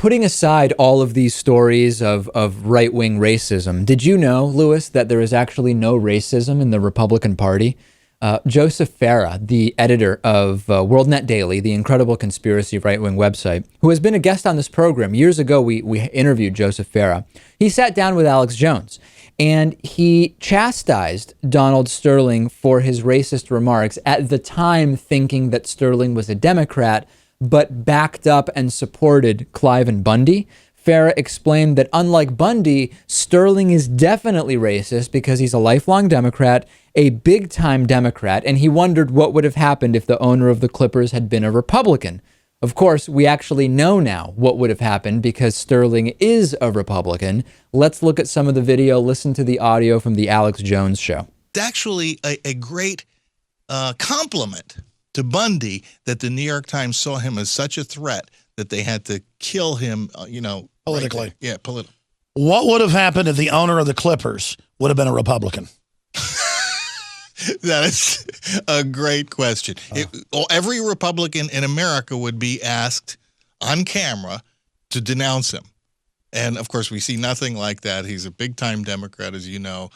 putting aside all of these stories of right-wing racism, did you know, Lewis, that there is actually no racism in the Republican Party? Joseph Farah, the editor of WorldNetDaily, the incredible conspiracy right-wing website, who has been a guest on this program. Years ago, we interviewed Joseph Farah. He sat down with Alex Jones, and he chastised Donald Sterling for his racist remarks, at the time thinking that Sterling was a Democrat, but backed up and supported Cliven Bundy. Farah explained that unlike Bundy, Sterling is definitely racist because he's a lifelong Democrat, a big-time Democrat, and he wondered what would have happened if the owner of the Clippers had been a Republican. Of course, we actually know now what would have happened because Sterling is a Republican. Let's look at some of the video, listen to the audio from the Alex Jones show. It's actually a great compliment to Bundy that the New York Times saw him as such a threat that they had to kill him, politically. Right, yeah, politically. What would have happened if the owner of the Clippers would have been a Republican? That is a great question. Every Republican in America would be asked on camera to denounce him. And, of course, we see nothing like that. He's a big-time Democrat, as you know,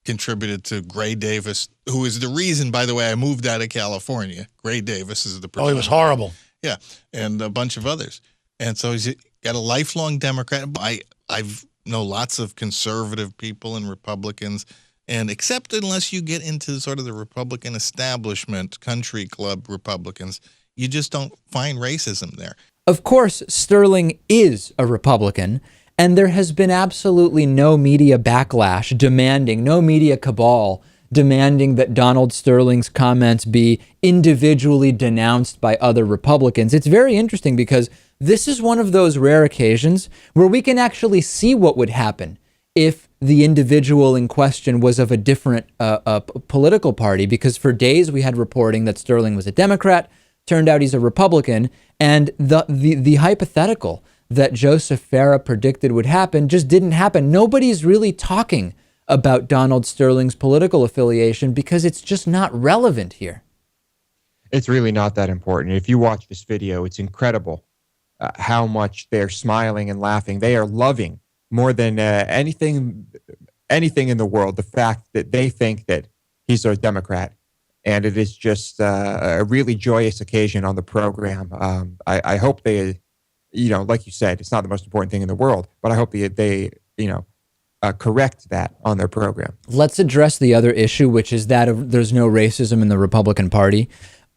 contributed to Gray Davis, who is the reason, by the way, I moved out of California. Gray Davis is the person. Oh, he was horrible. Yeah, and a bunch of others. And so he's got a lifelong Democrat. I've know lots of conservative people and Republicans. And except unless you get into sort of the Republican establishment, country club Republicans, you just don't find racism there. Of course, Sterling is a Republican, and there has been absolutely no media backlash demanding, no media cabal demanding that Donald Sterling's comments be individually denounced by other Republicans. It's very interesting because this is one of those rare occasions where we can actually see what would happen if the individual in question was of a different political party, because for days we had reporting that Sterling was a Democrat, turned out he's a Republican, and the hypothetical that Joseph Farah predicted would happen just didn't happen. Nobody's really talking about Donald Sterling's political affiliation because it's just not relevant here. It's really not that important. If you watch this video, it's incredible how much they're smiling and laughing. They are loving more than anything in the world the fact that they think that he's a Democrat. And it is just a really joyous occasion on the program. I hope they, like you said, it's not the most important thing in the world, but I hope they correct that on their program. Let's address the other issue, which is that there's no racism in the Republican Party.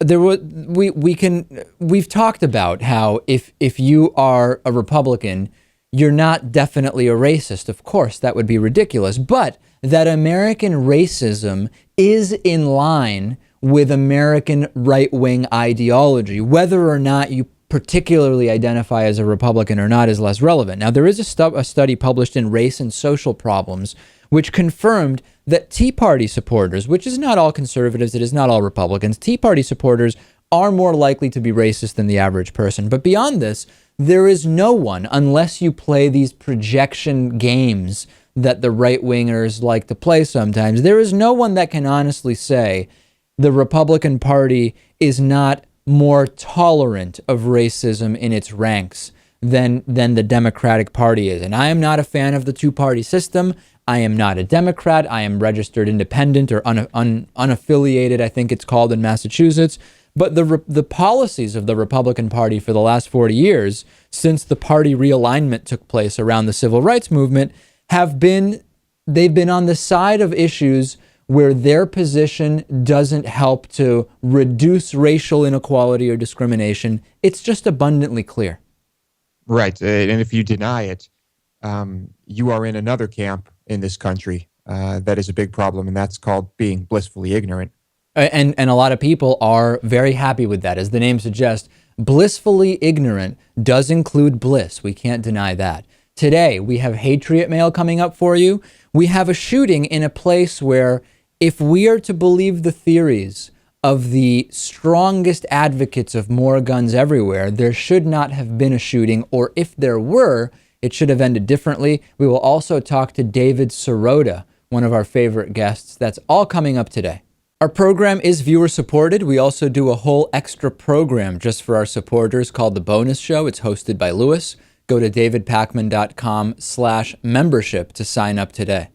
We've talked about how if you are a Republican, you're not definitely a racist. Of course, that would be ridiculous. But that American racism is in line with American right-wing ideology. Whether or not you particularly identify as a Republican or not is less relevant. Now, there is a study published in Race and Social Problems which confirmed that Tea Party supporters, which is not all conservatives, it is not all Republicans, Tea Party supporters are more likely to be racist than the average person. But beyond this, there is no one, unless you play these projection games that the right-wingers like to play sometimes, there is no one that can honestly say the Republican Party is not more tolerant of racism in its ranks than the Democratic Party is. And I am not a fan of the two-party system. I am not a Democrat. I am registered independent or unaffiliated, I think it's called in Massachusetts. But the policies of the Republican Party for the last 40 years, since the party realignment took place around the civil rights movement, they've been on the side of issues where their position doesn't help to reduce racial inequality or discrimination. It's just abundantly clear. Right. And if you deny it, you are in another camp in this country that is a big problem, and that's called being blissfully ignorant. And a lot of people are very happy with that. As the name suggests, blissfully ignorant does include bliss. We can't deny that. Today, we have Patriot Mail coming up for you. We have a shooting in a place where, if we are to believe the theories of the strongest advocates of more guns everywhere, there should not have been a shooting, or if there were, it should have ended differently. We will also talk to David Sirota, one of our favorite guests. That's all coming up today. Our program is viewer-supported. We also do a whole extra program just for our supporters called The Bonus Show. It's hosted by Lewis. Go to davidpakman.com/membership to sign up today.